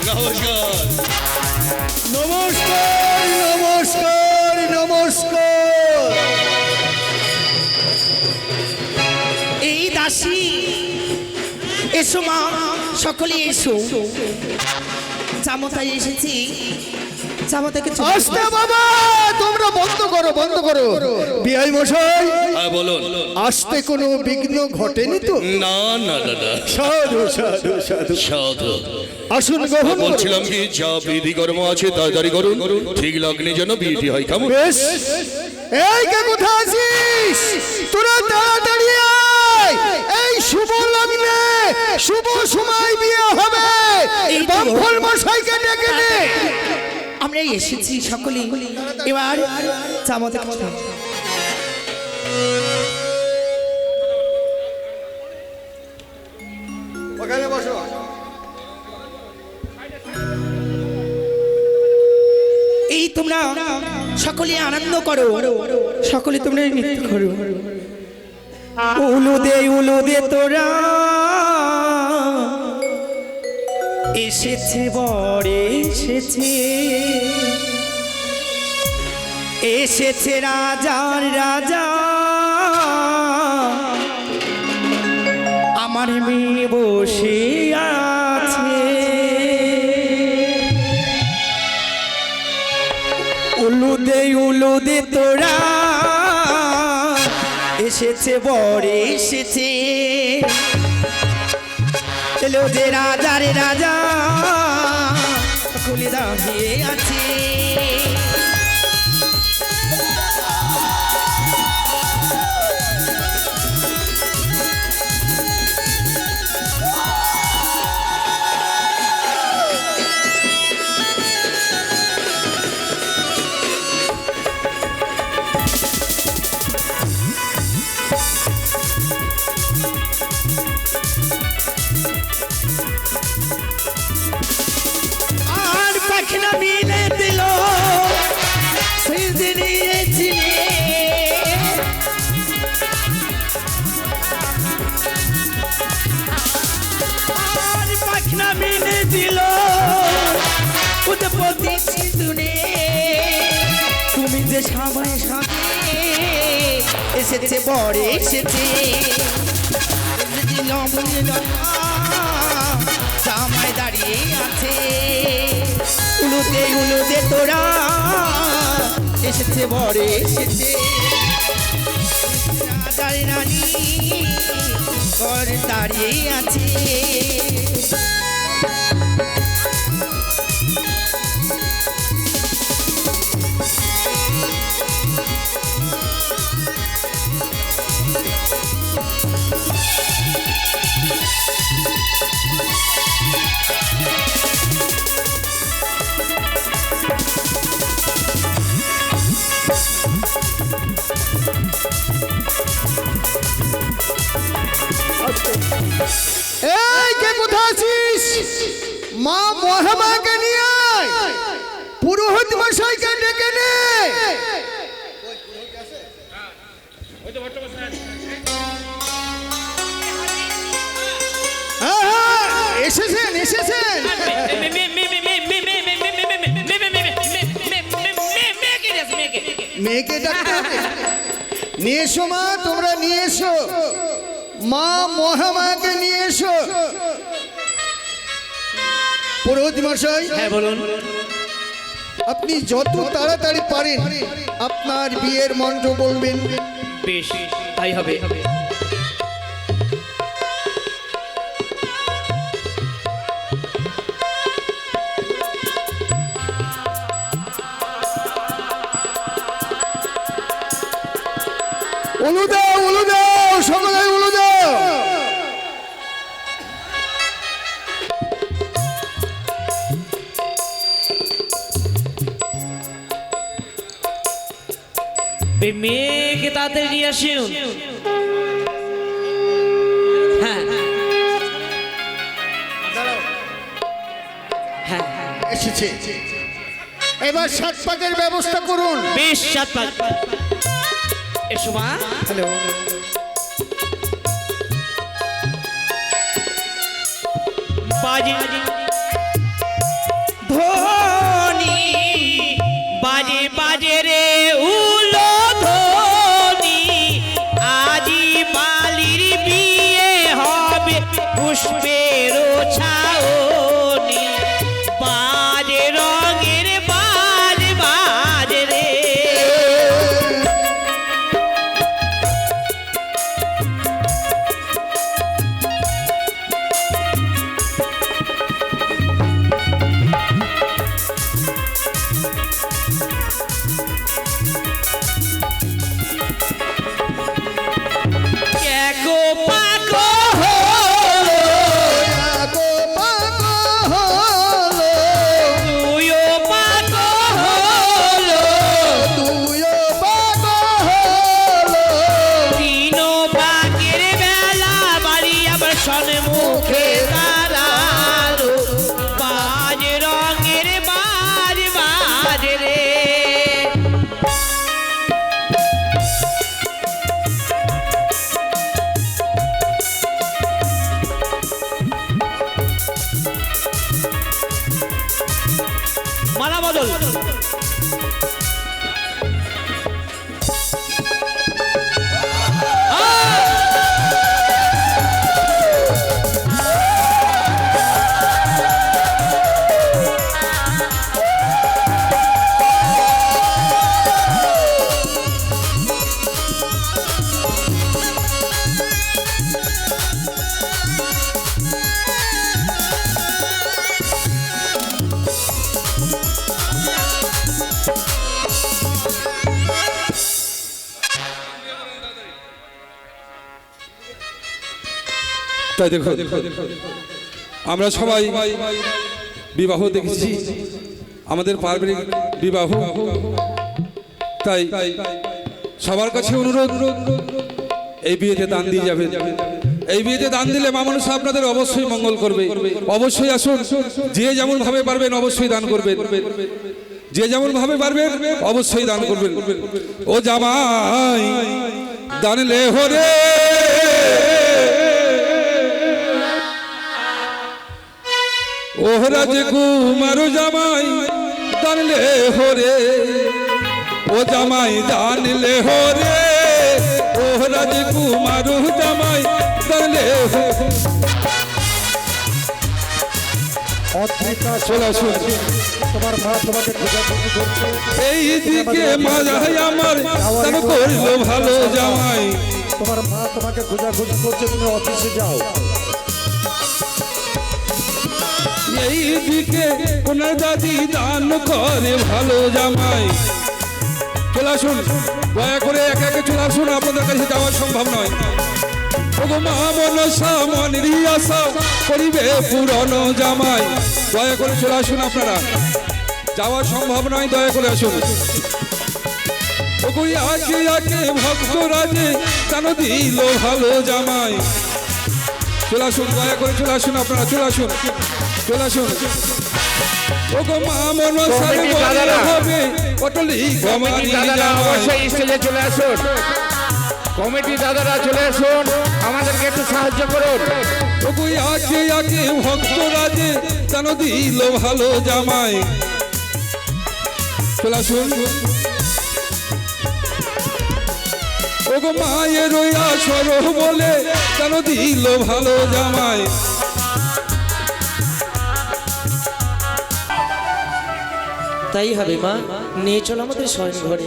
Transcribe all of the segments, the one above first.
নমস্কার নমস্কার নমস্কার নমস্কার। এই দাসী এসো মা, সকলে এসো। জামতায় এসেছি, জামতাকে আস্তে বাবা, তোমরা বন্ধ করো বন্ধ করো। বিআই মশাই, হ্যাঁ বলুন। আসতে কোনো বিঘ্ন ঘটেনি তো? না না দাদা, সাধু সাধু সাধু। সাধু। আসুন গ্রহণ করুন। বলছিলাম কি, যা বিধি কর্ম আছে তাড়াতাড়ি করুন, ঠিক লগ্নে যেন বিয়েটি হয়। কেমন? বেশ। এই কে কোথা আছিস? তোরা তাড়াতাড়ি আয়, এই শুভ লগ্নে শুভ সময় বিয়ে হবে। এই ব্রাহ্মণ মশাইকে ডেকে নে। আমরা এসেছি সকলে, এবার জামতাকে ওখানে বসো। এই তোমরা সকলে আনন্দ করো, সকলে তোমরা নৃত্য করো। উলু দে তোরা, এসেছে বরে এসেছে, এসেছে রাজার রাজা, আমার মেয়ে বসে আছে। উলু দে তোরা, এসেছে বরে এসেছে, এলো যে রাজার রাজা, খুলে দাঁড়িয়ে আছে। আর পাখনা মিলে দিল সিঁদুর নিয়েছিলে, আর পাখনা মিলে দিল উৎপত্তি সিঁদুরে। তুমি যে সময় সাথে এসেছে বরে এসেছে, জামাই দাঁড়িয়ে আছে। উলু দে তোরা, এসেছে বরে এসেছে, রাজার রানী ঘর দাঁড়িয়ে আছে। এই কে কোথা আছিস? মা মহামাকে নিয়ে আয়, পুরোহিত মশাইকে ডেকে নে। এসেছেন এসেছেন। মেয়েকে ডাকতে হবে। নিয়ে এসো মা, তোমরা নিয়ে এসো, মা মহামাকে নিয়ে এসো। পুরোহিত মশাই, হ্যাঁ বলুন। আপনি যত তাড়াতাড়ি পারেন আপনার বিয়ের মন্ত্র বলবেন। বেশ, তাই হবে। উলু দাও সকলে উলু দাও। মেয়েকে তাড়াতাড়ি নিয়ে আসুন। হ্যাঁ হ্যাঁ এসেছে, এবার সাত পাকের ব্যবস্থা করুন। বেশ, সাত পাক। এসো মা। হ্যালো। বাজি আসন মুখে দাঁড়ালো বাজ রঙের বাজ বাজ রে। মালা বদল তাই দেখো আমরা সবাই বিবাহ দেখেছি, আমাদের পারিবারিক বিবাহ। তাই সবার কাছে অনুরোধ, এই বিয়েতে দান দিয়ে যাবেন। এই বিয়েতে দান দিলে মা মনসা আপনাদের অবশ্যই মঙ্গল করবে। অবশ্যই আসুন, যে যেমন ভাবে পারবেন অবশ্যই দান করবেন, যে যেমন ভাবে পারবেন অবশ্যই দান করবেন। ও জামাই দান লে হরে, ও রাজকুমার জামাই দান লে হরে, ও জামাই দান লে হরে, ও রাজকুমার জামাই দান লে হরে। চলে আসুন, তোমার মা তোমাকে খোঁজাখুঁজি করছে। এই দিকে মাঝাই আমার দান করলো ভালো জামাই। তোমার মা তোমাকে খোঁজাখুঁজি করছে, তুমি অফিসে যাও। এই দিকে ওনার দাদি দান করে ভালো জামাই। চলে আসুন, দয়া করে একে একে চলে আসুন, আপনাদের কাছে যাওয়া সম্ভব নয়। ওগো মা মনসা মনের আশা করিবে পুরনো জামাই। দয়া করে চলে আসুন, আপনারা যাওয়া সম্ভব নয়, দয়া করে আসুন। ওগো আগে আগে ভক্ত রাজে কেন দিল ভালো জামাই। চলে আসুন, দয়া করে চলে আসুন, আপনারা চলে আসুন, চলে আসুন। ওগো মা মনসার বলে হবে অটলি গমানি জামাই। অবশ্যই স্টেজে চলে আসুন, কমিটি দাদারা চলে আসুন, আমাদেরকে একটু সাহায্য করুন। ওগো আগে আগে ভক্ত রাজে কেন দিল ভালো জামাই। চলে আসুন। ওগো মায়ের আসর বলে কেন দিল ভালো জামাই। তাই হবে মা, নিয়ে চলো আমাদের শয়ন ঘরে।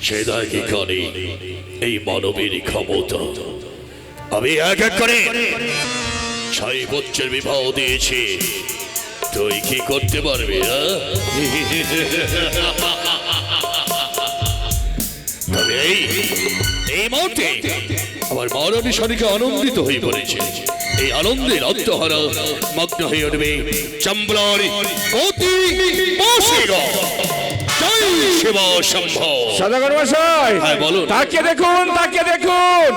সেটা কি করে এই মানবের ক্ষমতা। আমি এক এক করে 6 বছর বিবাহ দিয়েছি, তুই কি করতে পারবি? তবে এই মুহূর্তে আমার মানবী শরীরকে আনন্দিত হয়ে পড়েছে। এই আনন্দের অন্তহারা মগ্ন হয়ে উঠবে চম্বলার অতি বসির। জয় শিব শম্ভো। সদাগর মশাই, হ্যাঁ, বলুন। তাকে দেখুন, তাকে দেখুন।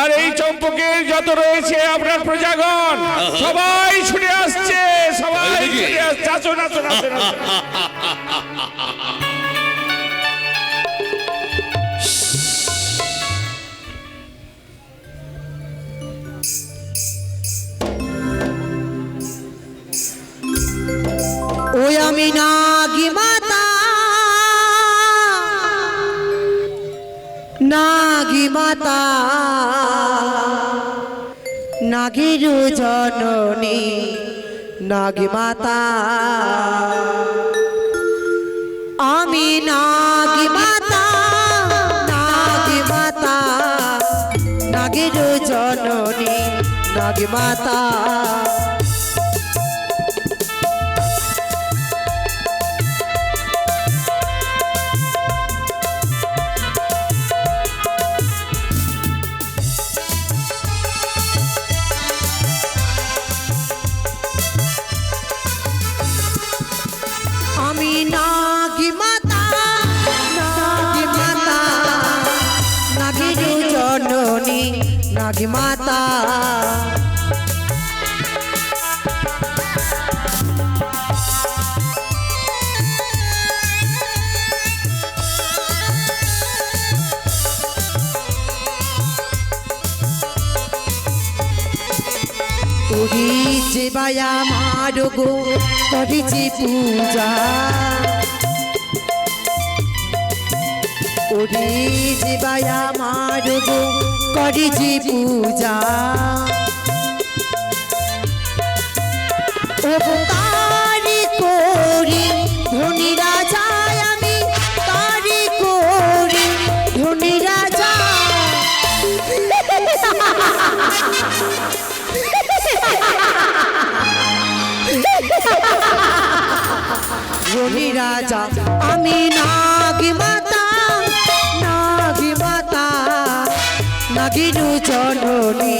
আর এই চম্পকের যত রয়েছে আপনার প্রজাগণ সবাই ছুটে আসছে, সবাই ছুটে আসছে। আসুন আসুন আসুন আসুন। ওই আমি নাগি মাতা, নাগি মাতা, নাগের জননী নাগি মাতা। আমি নাগি মাতা, নাগি মাতা, নাগের জননী নাগি মাতা। আমি নাগি মাতা, নাগি নাগি মাতা ওরে যে বায়া আমার গো করেছে পূজা ওরে যে বায়া আমার গো করেছে পূজা ও তারি করি ধনী রাজা আমি তারি করি ধনী রাজা ধনী রাজা আমি নাগি মাতা নাগিনু জননী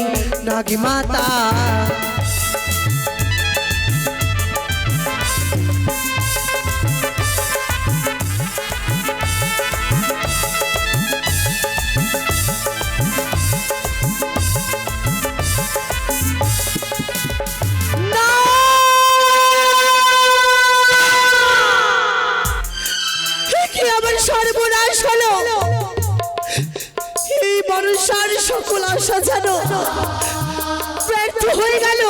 নাগি মাতা সর্বনাশ হলো এই মানুষের সকল আশা যেন ব্যর্থ হয়ে গেল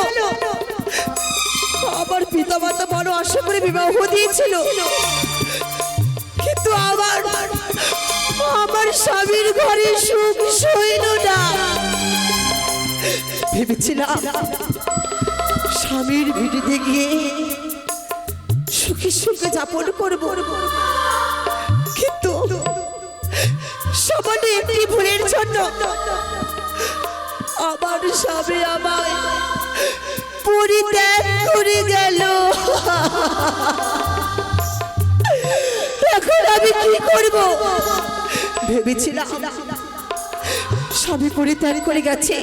আমার পিতামাতা বড় আশা করে বিবাহ দিয়েছিল কিন্তু আমার স্বামীর ঘরে সুখ সইল না ভেবেছিলাম স্বামীর ভিড়িতে গিয়ে সুখে সুখে যাপন করবো কিন্তু সামান্য একটি ভুলের জন্য আমার স্বামী আমায় পরিত্যাগ করে গেল এখন আমি কি করব ভেবেছিলাম স্বামী পরিত্যাগ করে গেছে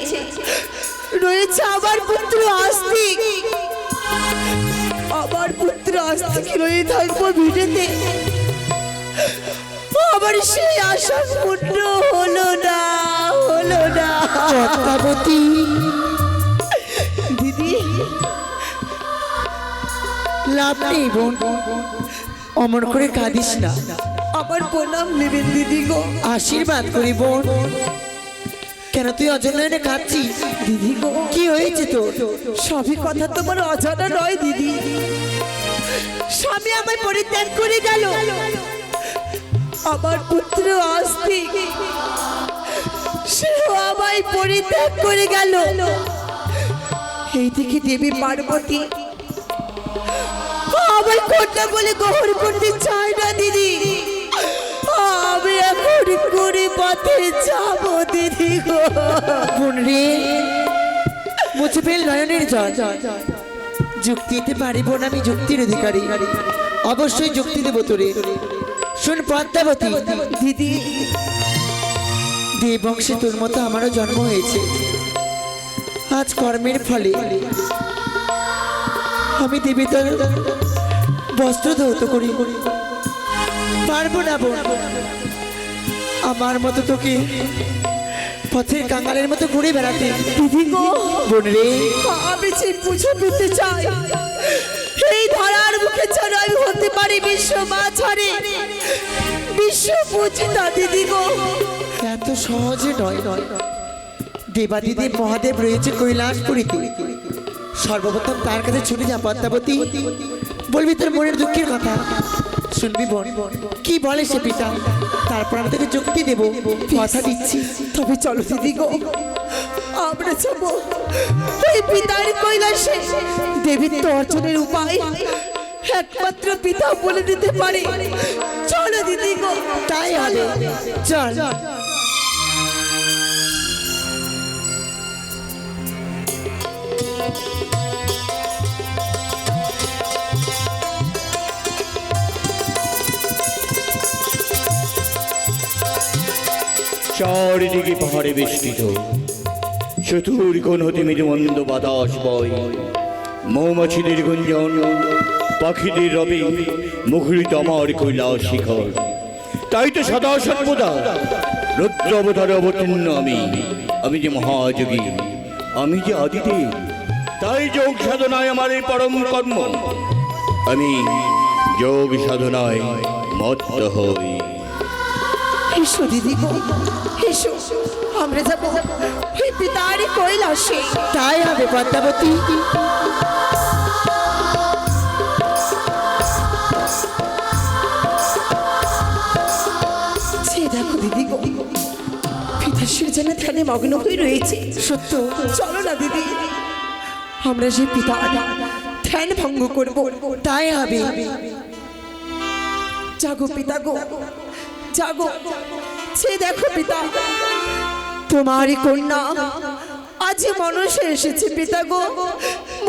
রয়েছে আমার পুত্র আস্তিক রয়ে থাকবো ভিড়েতে আমার সেই আশা পূর্ণ হলো না পদ্মাবতী দিদি লাভ নেই বোন অমর করে কাঁদিস না আমার প্রণাম নেবেন দিদি গো আশীর্বাদ করি বোন কেন তুই অজানা কাঁদছিস দিদি গো কি হয়েছে তোর সবই কথা তোমার অজানা নয় দিদি স্বামী আমায় পরিত্যাগ করে গেল আমার পুত্র আস্তিক সেও আমায় পরিত্যাগ করে গেল এই থেকে দেবী পার্বতী আমায় কন্যা বলে গ্রহণ করতে চায় না দিদি আমি এখন করে পথে যাব দিদি গো বোন রে মুছে ফেল নয়নের জল যুক্তি দিতে পারি বোন আমি যুক্তির অধিকারী অবশ্যই যুক্তি দেবো তোরে শোন পদ্মাবতী দিদি দেব বংশে তোর মতো আমারও জন্ম হয়েছে আজ কর্মের ফলে আমি দেবতার বস্ত্র ধৌত করি পারবো না বোন আমার মতো তোকে পথের কাঙালের মতো ঘুরে বেড়াতে দিদি গো বোন রে আমি সেই পুজো পেতে চাই এই ধরার মুখে যেন আমি হতে পারি বিশ্ব মাঝারে বিশ্ব পূজিতা দিদি গো এত সহজে নয় দেবাদিদেব মহাদেব রয়েছে কৈলাসপুরীতে সর্বপ্রথম তার কাছে ছুটে যা পদ্মাবতী বলবি তোর মনের দুঃখের কথা শুনবি বোন কি বলে সে পিতা তারপর আমি তোকে যুক্তি দেবো কথা দিচ্ছি তবে চলো দিদি গো আমরা যাবো ওই পিতার কৈলাসে দেবীত্ব অর্জনের উপায় একমাত্র পিতা বলে দিতে পারে চলো দিদি গো তাই হবে চল চারিদিকে পাহাড়ে বেষ্টিত চতুর্গণ হতে মৃদুমন্দ বাতাস বয় মৌমাছিদের গুঞ্জন পাখিদের রবে মুখরিত আমার কৈলাস শিখর তাই তো সদা সর্বদা রুদ্র অবতারে অবতীর্ণ আমি যে মহাযোগী, আমি যে আদিদেব। তাই যোগ সাধনায় আমার এই পরম কর্ম। আমি যোগ সাধনায় মত্ত হই। এসো দিদি গো, এসো আমরা যাবো ওই পিতার কৈলাসে। তাই হবে পদ্মাবতী। সে দেখো দিদি গো, পিতাশ্রী যেন ধ্যানে মগ্ন হয়ে রয়েছে। সত্য, চলো না দিদি, আমরা সেই পিতা ধ্যান ভঙ্গ করবো। তাই হবে। জাগো পিতা গো, জাগো। সে দেখো পিতা, তোমারই কন্যা আজ মনসা এসেছে। পিতা গো,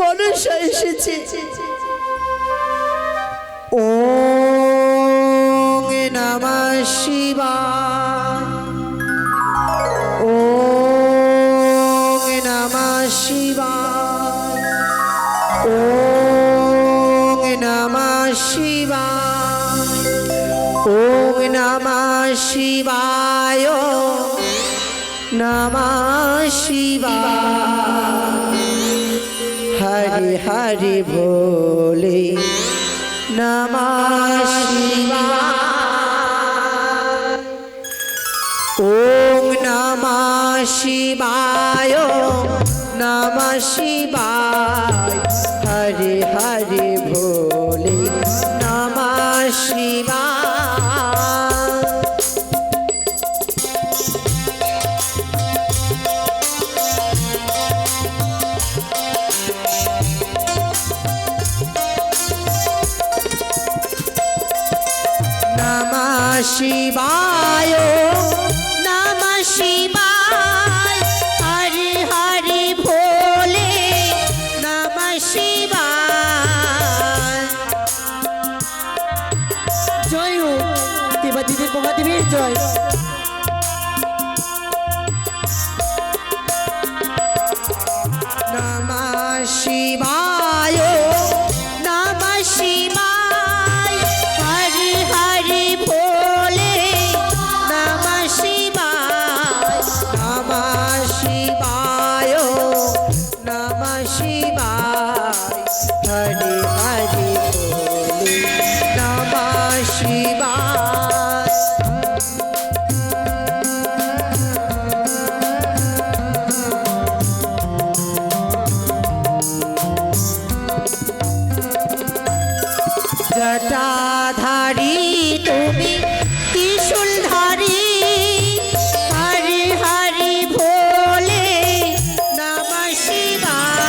মনসা এসেছে। ওম নমঃ শিবায়, ওম নমঃ শিবায়, ওম নমঃ শিবায়, ওম নমঃ শিবায়, নমঃ শিবায়। হরে হরে ভোলে নমঃ শিবায়। ওম নমঃ শিবায়, নমঃ শিবায়। হরে হরে ভোলে নমঃ শিবায়। নমঃ শিবায়, নমঃ শিবায়। হরে হরে ভোলে নমঃ শিবায়। জয় হোক দেবাদিদেব মহাদেবের জয়। নমঃ শিবায়, নমঃ শিবায়। হরে হরে ভোলে নমঃ শিবায়। নমঃ শিবায়, নমঃ শিবায়। হরে হরে ভোলে নমঃ শিবায়। জটাধারী তুমি ত্রিশূলধারী। হরে হরে ভোলে নমঃ শিবায়।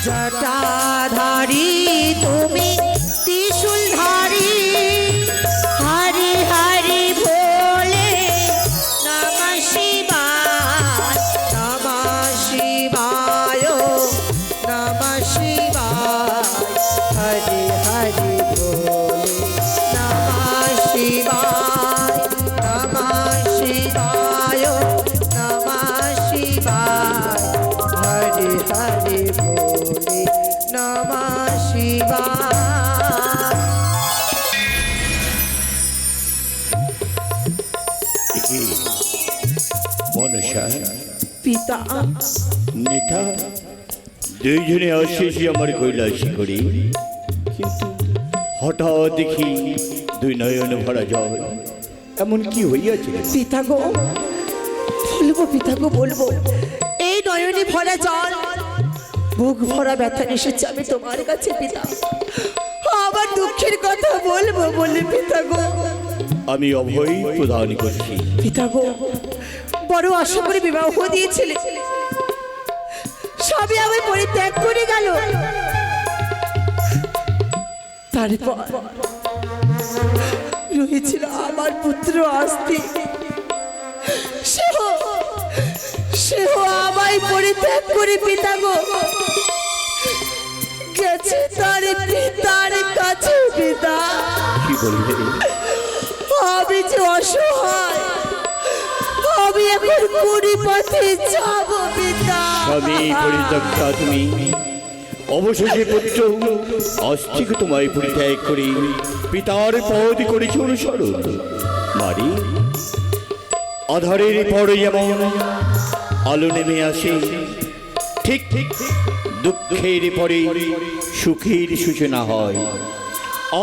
জটাধারী তুমি ত্রিশূলধারী। হরে হরে ভোলে নমঃ শিবায়। নমঃ শিবায়, নমঃ শিবায়। হরে হরে ভোলে নমঃ শিবায়। নমঃ শিবায়, নমঃ শিবায়। হরে হরে ভোলে নমঃ শিবায়। মনসা, পিতা, নেতা, দুইজনে আসেছি আমার কৈলাসী করি, কিন্তু হঠাৎ দেখি দুই নয়ন ভরা জল। এমন কি হইয়াছে? পিতা গো, বলবো পিতা গো, বলবো। এই নয়নে ভরা জল, বুক ভরা ব্যথা এসেছে আমি তোমার কাছে পিতা। আমার দুঃখের কথা বলবো বলে পিতা গো। আমি অভয় প্রদান করছি। পিতা গো, বড় আশা করে বিবাহ দিয়েছিলে, সবই আমি পরিত্যাগ করে গেল। তারপর রয়েছিল আমার পুত্র আস্তি, সেও আমায় পরিত্যাগ করে পিতা গো গেছে তার পিতার কাছে। পিতা, কি বলবে? আমি যে অসহায়, আমি এখন পুরী পথে যাব পিতা। স্বামী পরিত্যক্তা তুমি, অবশেষে পুত্র আজ থেকে তোমায় পরিত্যাগ করে পিতার পদ করেছি অনুসরণ। মারি, আধারের পরে যেমন আলো নেমে আসে, ঠিক ঠিক দুঃখের পরে সুখের সূচনা হয়।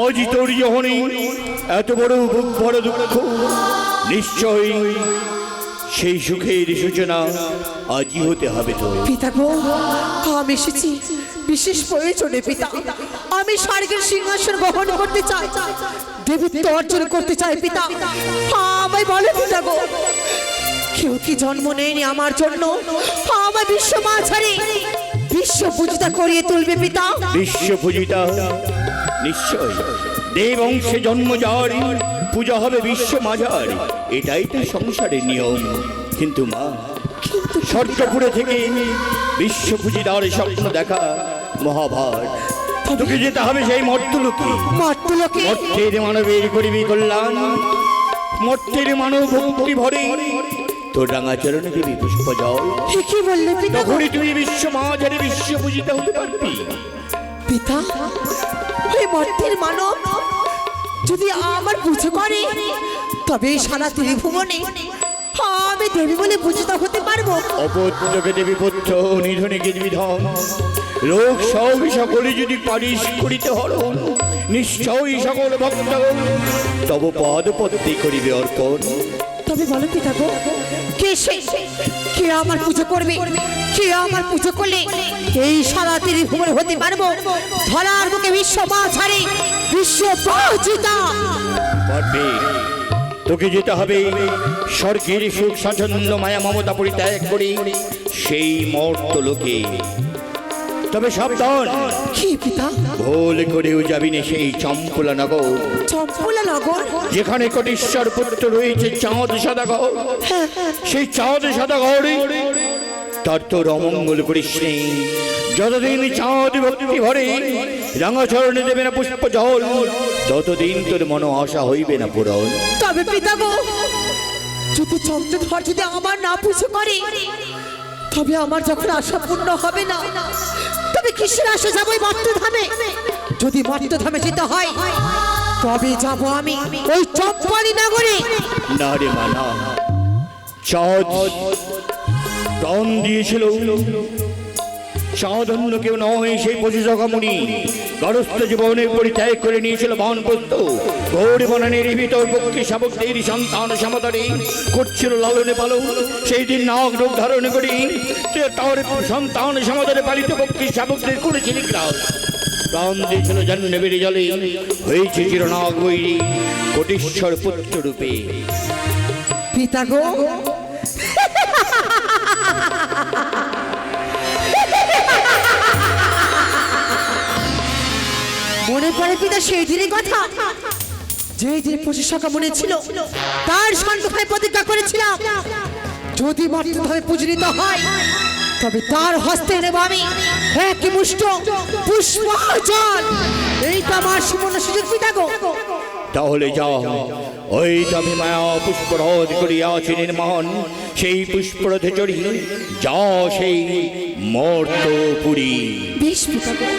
আজ তোর যখনই এত বড় বুক বড় দুঃখ, নিশ্চয়ই সেই সুখের সূচনা আজই হতে হবে তো। পিতা গো, আমি এসেছি বিশেষ প্রয়োজনে পিতা। আমি স্বর্গের সিংহাসন গ্রহণ করতে চাই, দেবত্ব অর্জন করতে চাই পিতা। আমায় বলে পিতা গো, কেউ কি জন্ম নেয়নি আমার জন্য? আমার বিশ্ব মাঝারে বিশ্ব পূজিতা করিয়ে তুলবে পিতা। বিশ্ব পূজিতা নিশ্চয়, দেব অংশে জন্ম যার পূজা হবে বিশ্ব মাঝার, এটাই তো সংসারের নিয়ম। কিন্তু মা, স্বর্গপুরে থেকে বিশ্ব পূজিতার স্বপ্ন দেখা মহাভার, তোকে যেতে হবে সেই মর্তলোকে। মর্তলোকে? মর্তের মানবের করিবি কল্যাণ, মর্তের মানব ভক্তি ভরে তোর রাঙা চরণে দেবী পুষ্প জল। কি বললে পিতা? তখনই তুই বিশ্ব মাঝারে বিশ্ব পূজিতা হতে পারবি। পিতা, ওই মর্তের মানব যদি আমার পুজো করে, তবে সারা ত্রিভুবনে আমি দেবী বলে পূজিত হতে পারবো। অপুত্রকে দেবী পুত্র, নিধনে বিধন, রোগ সব সকলে যদি পারিস করিতে হরণ, নিশ্চয়ই সকল ভক্ত তব পদ পদ্মে করিবে অর্পণ। তবে বলো পিতা গো, কে সে? কে আমার পুজো করবে? কে আমার পুজো করলে এই সারা ত্রিভুবন হতে পারবো ধরার বুকে বিশ্ব মাঝারে বিশ্ব পূজিতা? পারবে, তোকে যেতে হবে স্বর্গের সুখ স্বাচ্ছন্দ্য মায়া মমতা পরিত্যাগ করে সেই মর্তলোকে। তবে সাবধান, কি পিতা? ভুল করেও যাবি না সেই চম্পলা নগর, চম্পলা নগর? যেখানে কোটিশ্বর পুত্র রয়েছে চাঁদ সদাগর। সেই চাঁদ সদাগরে তার তোর অমঙ্গল করিস নেই। যতদিন চাঁদ ভক্তি ভরে রাঙা চরণে দেবে না পুষ্প জল, ততদিন তোর মন আশা হইবে না পূরণ। তবে পিতা গো, যদি চন্দ্রধর যদি আমার না পুজো করে, তবে আমার যখন আশা পূর্ণ হবে না, তবে কিসের আশা যাবো এই মর্তধামে? যদি মর্তধামে যেতে হয়, তবে যাব আমি ওই চম্পালি নগরে। না রে মা, না। চাঁদ প্রাণ দিয়েছিল, চাঁদ অন্য কেউ নয়, সেই পশুজগামণি গরস্থ জীবনে পরিত্যাগ করে নিয়েছিল বানপ্রস্থ। গৌর বনানের ভিতর পক্ষী শাবকদের সন্তান সমাদরে করছিল লালনে পালন। সেই দিন নাগ রূপ ধারণ করি তার সন্তান সমাদরে পালিত পক্ষী শাবকদের করেছিল গ্রাস। প্রাণ দিয়েছিল জাহ্নবীর জলে, হয়েছে চিরনাগ বৈরী কোটিশ্বর পুত্র রূপে। পিতা গো, মনে পড়ে পিতা সেই দিনের কথা, যেই দিন পশুসখা মনে ছিল, তার সন্মুখে প্রতিজ্ঞা করেছিলাম, যদি মর্তধামে পূজিত হয়, তবে তার হস্তে নেব আমি এক মুষ্ট পুষ্পাঞ্জল। এইটা আমার সুবর্ণ সুযোগ পিতা গো। তাহলে যাও, ওই তবে মায়া পুষ্পরথ করিয়াছি নির্মাণ, সেই পুষ্পরথে চড়ি যাও সেই মর্তপুরী। বেশ পিতা গো,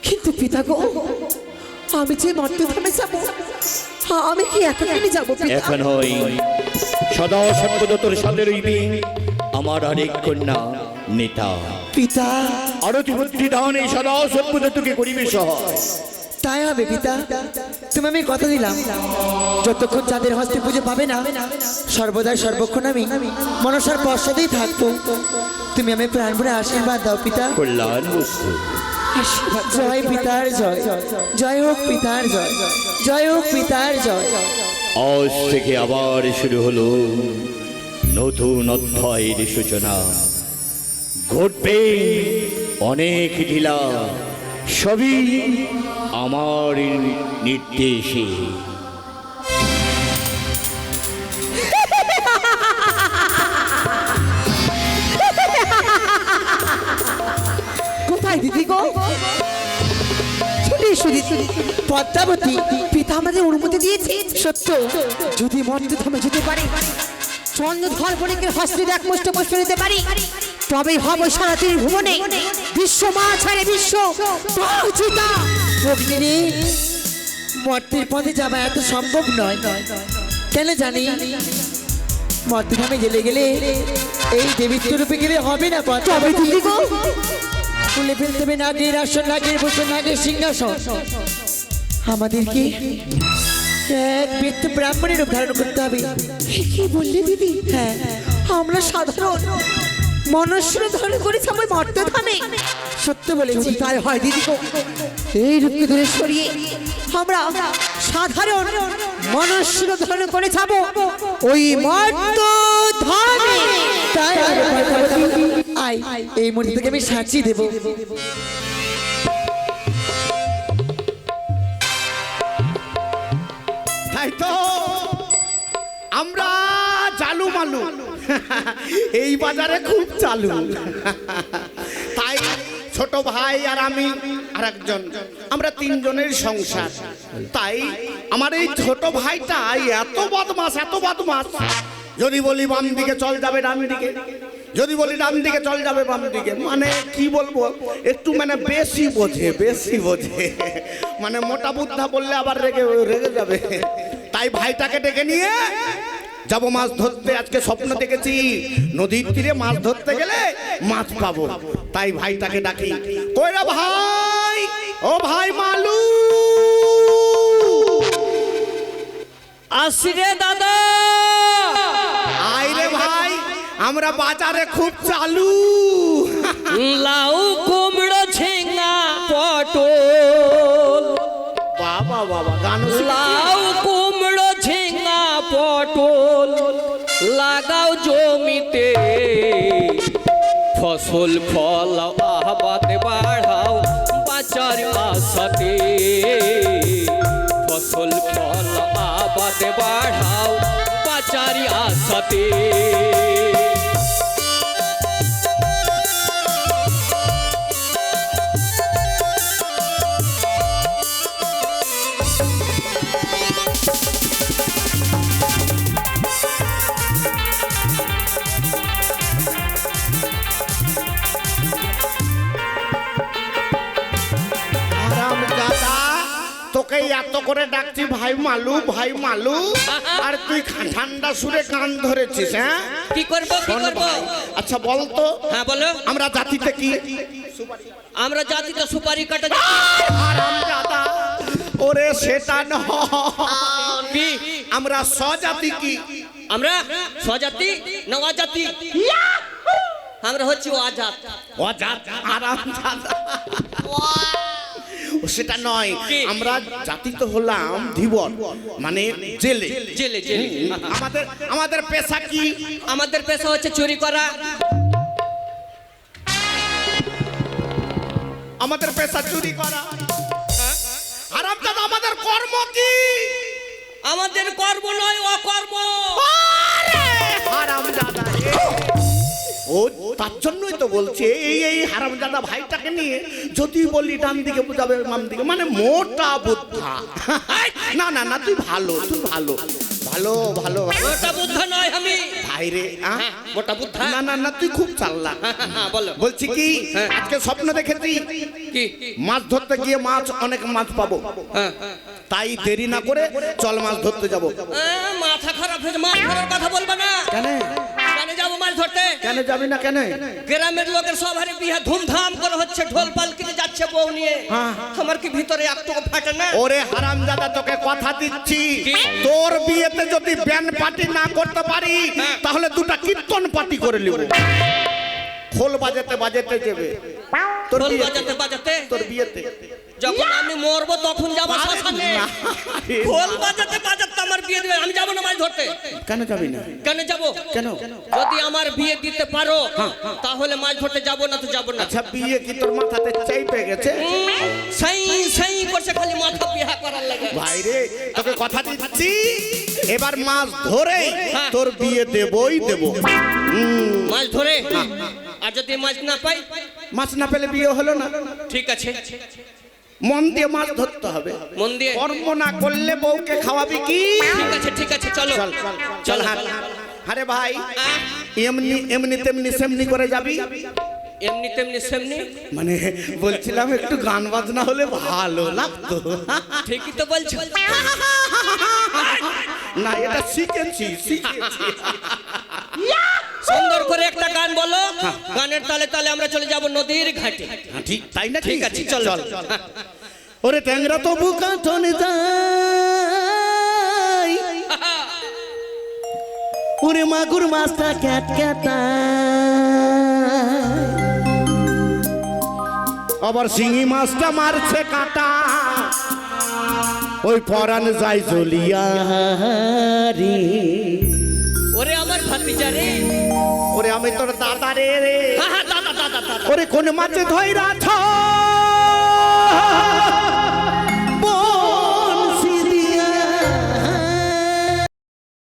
কিন্তু পিতা গো, আমি যে মর্তধামে যাব, আমি কি একাকিনী যাব পিতা? এখন হই সদা সর্বদা তোর সাথে রইবে আমার আরেক কন্যা নেতা। পিতা, আরতি বুদ্ধি দানে সদা সর্বদা তোকে করিবে সহায়। তাই হবে পিতা, তুমি আমি কথা দিলাম, যতক্ষণ চাঁদের হস্তে পুজো পাবে না, সর্বদাই সর্বক্ষণ আমি মনসার পশ্চাতেই থাকবো। তুমি আমি প্রাণ ভরে আশীর্বাদ দাও পিতা। কল্যাণ বস্তু। জয় পিতার জয়, জয় হোক পিতার জয়, জয় হোক পিতার জয়। আজ থেকে আবার শুরু হলো নতুন অধ্যায়ের সূচনা। ঘটবে অনেক লীলা, সবই আমার নির্দেশে। কোথায় দিদি গো? পদ্মাবতী, পিতা আমাদের অনুমতি দিয়েছে সত্য, যদি মর্তধামে যেতে পারে, চন্দ্রধর বণিকের হস্তে এক মুষ্ট পুষ্প নিতে পারি, তবেই হব সারাতির ভুবনে বিশ্ব মা ছাড়ে বিশ্ব পৌঁছিতা। ভগ্নিনী, মর্তের পথে যাওয়া এত সম্ভব নয়। কেন জানি মর্তধামে গেলে গেলে এই দেবীত্ব রূপে গেলে হবে না পথ। তবে দিদি গো, খুলে ফেলতে হবে নাগের আসন, নাগের বসন, নাগের সিংহাসন। আমাদেরকে এক ব্যক্তি ব্রাহ্মণের রূপ ধারণ করতে হবে। কি বললি দিদি? হ্যাঁ, আমরা সাধারণ মনুষ্য ধারণ করেছি আমার মর্তধামে। সত্য বলেছি। তাই হয় দিদি গো, এই রূপকে দূরে সরিয়ে আমরা সাধারণ মনুষ্য ধারণ করে যাব ওই মর্তধামে। তাই আয়, এই মুহূর্তে থেকে আমি সাঁচি দেব। তাই তো আমরা চালু মালু, এই বাজারে খুব চালু। তাই ছোট ভাই আর আমি আর একজন, আমরা তিনজনের সংসার। তাই আমার এই ছোট ভাইটা এত বদমাস, এত বদমাস, যদি বলি বাম দিকে চল যাবে ডান দিকে, যদি বলি ডান দিকে চল যাবে বাম দিকে। মানে কি বলবো, একটু মানে বেশি বোঝে, বেশি বোঝে। মানে মোটা বুদ্ধা বললে আবার রেগে রেগে যাবে। তাই ভাইটাকে ডেকে নিয়ে যাবো মাছ ধরতে। আজকে স্বপ্ন দেখেছি নদীর তীরে মাছ ধরতে গেলে মাছ পাবো। তাই ভাইটাকে ডাকি, কইরা ভাই, ও ভাই মালু, আসি রে দাদা। আয় রে ভাই, আমরা বাজারে খুব চালু। লাউ কুমড়ো ঝিঙ্গা পটল, বাবা বাবা, গান লাউ কুমড়ো ঝিঙ্গা পটল লাগাও জমিতে, ফসল ফল আবাদ বাড়াও বাঁচার আশাতে, ফসল ফল আবাদ বাড়াও বাঁচার আশাতে। তোকে এত করে ডাকছি ভাই মালু, ভাই মালু, আর তুই ঠান্ডা সুরে কান ধরেছিস। হ্যাঁ, কি করবো কি করবো? আচ্ছা বলতো, হ্যাঁ বলো। আমরা জাতিতে কি? আমরা জাতিতে সুপারি কাটা। হারামজাদা, ওরে সেটা নয়, কি আমরা স্বজাতি কি? আমরা স্বজাতি না অজাতি? আমরা হচ্ছে অজাত। অজাত, হারামজাদা। সেটা নয়, আমরা জাতি তো হলাম ধীবর, মানে জেলে। জেলে জেলে। আমাদের আমাদের পেশা কি? আমাদের পেশা হচ্ছে চুরি করা। আমাদের পেশা চুরি করা। হারামজাদা, আমাদের কর্ম কি? আমাদের কর্ম নয় অকর্ম। হারামজাদা, ও তার জন্যই তো বলছে এই এই হারামজাদা ভাইটাকে নিয়ে যদি বলি ডান দিকে যাবে বাম দিকে, মানে মোটা বুদ্ধা। না না না, তুই ভালো, তুই ভালো ভালো ভালো। মোটা বুদ্ধ নয় আমি ভাই রে, মোটা বুদ্ধ। না না না, তুই খুব চাল্লা। বলো। বলছি কি, আজকে স্বপ্ন দেখেছি কি? মাছ ধরতে গিয়ে মাছ, অনেক মাছ পাবো। তাই দেরি না করে চল মাছ ধরতে যাবো। মাথা খারাপ হয়েছে, মাছ ধরার কথা বলবে না। কেন কেন যাবো মাছ ধরতে? কেন যাবি না? কেন? গ্রামের লোকের সব হারে বিয়ে ধুমধাম করে হচ্ছে, ঢোল পালকিতে যাচ্ছে বউ নিয়ে। আমার কি ভিতরে একটু ফাটে না? ওরে হারামজাদা, তোকে কথা দিচ্ছি, তোর বিয়েতে যদি ব্যান্ড পার্টি না করতে পারি তাহলে দুটা কীর্তন পার্টি করে নিব। খোল বাজাতে বাজাতে যাবে তোর ঢোল বিয়েতে। বাজাতে বাজাতে তোর বিয়েতে যখন আমি মরবো তখন যাবো শ্মশানে। ঢোল বাজাতে বাজাতে আমার বিয়ে দিবে, আমি যাবো না মাছ ধরতে। কেন যাবি না? কেন যাবো? কেন? যদি আমার বিয়ে দিতে পারো তাহলে মাছ ধরতে যাবো, না তো যাবো না। আচ্ছা, বিয়ে কি তোর মাথাতে চাইপে গেছে? সাই সাই করছে, খালি মাথা বিহা করার লাগে। ভাই রে, তোকে কথা দিচ্ছি, এবার মাছ ধরে তোর বিয়ে দেবই দেব। মাছ ধরে? আর যদি মাছ না পাই? মাছ না পেলে বিয়ে হলো না। ঠিক আছে, মন দিয়ে মাছ ধরতে হবে, মন দিয়ে। কর্ম না করলে বউকে খাওয়াবি কি? ঠিক আছে ঠিক আছে, চলো চল চল চল, হাট আরে ভাই এমনি এমনি তেমনি সেমনি করে যাবি? এমনি তেমনি সেমনি মানে বলছিলাম একটু গান বাজনা হলে ভালো লাগতো। ঠিকই তো বলছো। না এটা শিখেছি শিখেছি। সুন্দর করে একটা গান বলো, গানের তালে তালে আমরা চলে যাব নদীর ঘাটে। ঠিক তাই না? ঠিক আছে, চল চল। ওরে ট্যাংরা তো বুকা টনে যায়, ওরে মাগুর মাছটা ক্যাট ক্যাটা, আবার শিঙি মাছটা মারছে কাটা, ওই পরান যায় জ্বলিয়া রে। ওরে আমার ভাতিজা রে, ওরে আমি তোর দাদা রে রে, দাদা দাদা দাদা। ওরে কোন মাছে ধইরা থ